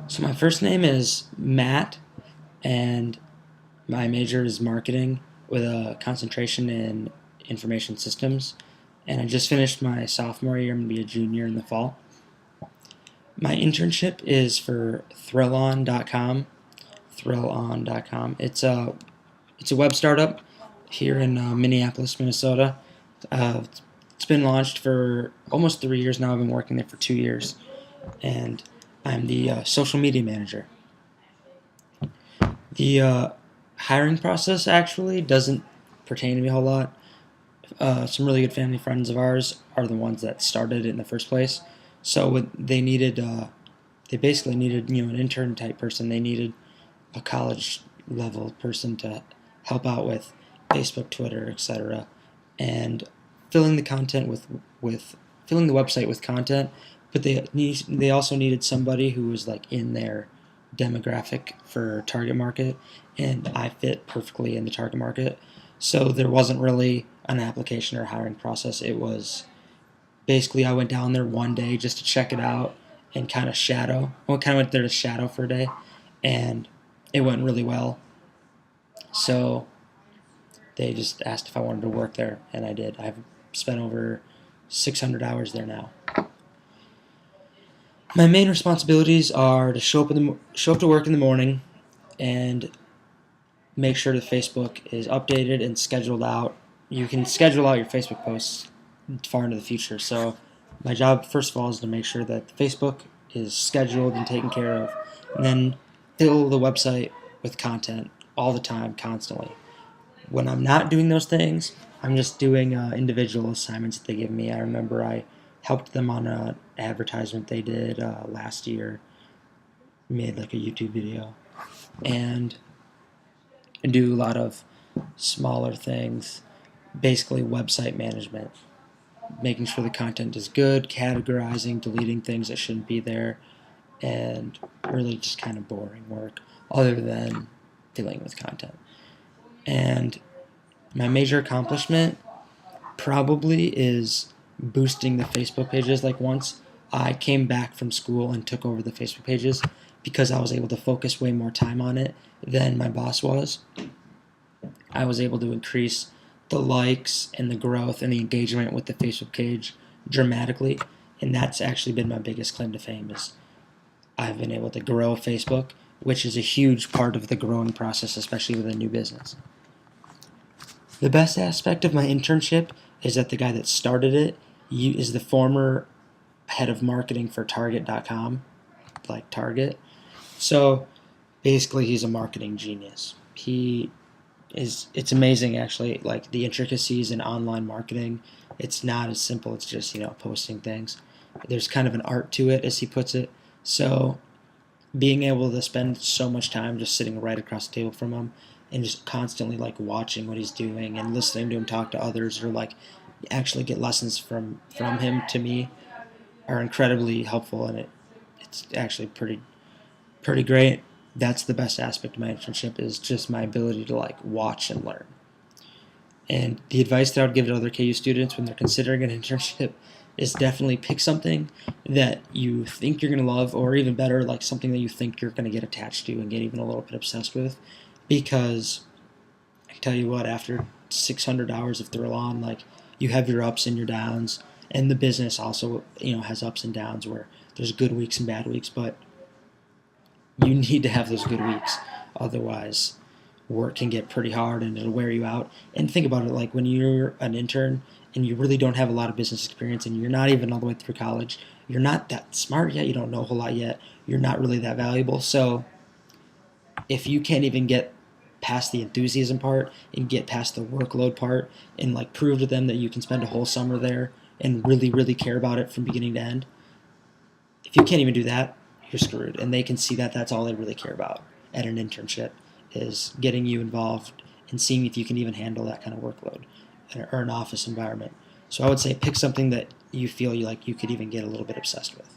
So my first name is Matt, and my major is marketing with a concentration in information systems. And I just finished my sophomore year. I'm going to be a junior in the fall. My internship is for Thrillon.com. Thrillon.com. It's a web startup here in Minneapolis, Minnesota. It's been launched for almost 3 years now. I've been working there for 2 years, and I'm the social media manager. The hiring process actually doesn't pertain to me a whole lot. Some really good family friends of ours are the ones that started it in the first place. So they needed, they basically needed an intern type person. They needed a college level person to help out with Facebook, Twitter, etc., and filling the content with filling the website with content. But they also needed somebody who was like in their demographic for target market, and I fit perfectly in the target market. So there wasn't really an application or hiring process. It was basically I went down there one day just to check it out and kind of shadow. Well, kind of went there to shadow for a day, and it went really well. So they just asked if I wanted to work there, and I did. I've spent over 600 hours there now. My main responsibilities are to show up to work in the morning and make sure that Facebook is updated and scheduled out. You can schedule out your Facebook posts far into the future. So my job, first of all, is to make sure that Facebook is scheduled and taken care of, and then fill the website with content all the time, constantly. When I'm not doing those things, I'm just doing individual assignments that they give me. I remember I helped them on an advertisement they did last year, made like a YouTube video, and do a lot of smaller things, basically website management, making sure the content is good, categorizing, deleting things that shouldn't be there, and really just kind of boring work other than dealing with content. And my major accomplishment probably is boosting the Facebook pages. Like once I came back from school and took over the Facebook pages because I was able to focus way more time on it than my boss was. I was able to increase the likes and the growth and the engagement with the Facebook page dramatically, and that's actually been my biggest claim to fame is I've been able to grow Facebook, which is a huge part of the growing process, especially with a new business. The best aspect of my internship is that the guy that started it is the former head of marketing for Target.com, like Target. So basically, he's a marketing genius. It's amazing actually, like the intricacies in online marketing. It's not as simple as just posting things. There's kind of an art to it, as he puts it. So being able to spend so much time just sitting right across the table from him and just constantly like watching what he's doing and listening to him talk to others, or like actually get lessons from him to me, are incredibly helpful, and it's actually pretty great. That's the best aspect of my internship, is just my ability to like watch and learn. And the advice that I would give to other KU students when they're considering an internship is definitely pick something that you think you're going to love, or even better, like something that you think you're going to get attached to and get even a little bit obsessed with. Because I can tell you what, after 600 hours of Thrillon, like you have your ups and your downs, and the business also has ups and downs where there's good weeks and bad weeks, but you need to have those good weeks. Otherwise, work can get pretty hard and it'll wear you out. And think about it, like when you're an intern and you really don't have a lot of business experience and you're not even all the way through college, you're not that smart yet, you don't know a whole lot yet, you're not really that valuable. So if you can't even get past the enthusiasm part and get past the workload part and like prove to them that you can spend a whole summer there and really, really care about it from beginning to end, if you can't even do that, you're screwed. And they can see that that's all they really care about at an internship, is getting you involved and seeing if you can even handle that kind of workload or an office environment. So I would say pick something that you feel you could even get a little bit obsessed with.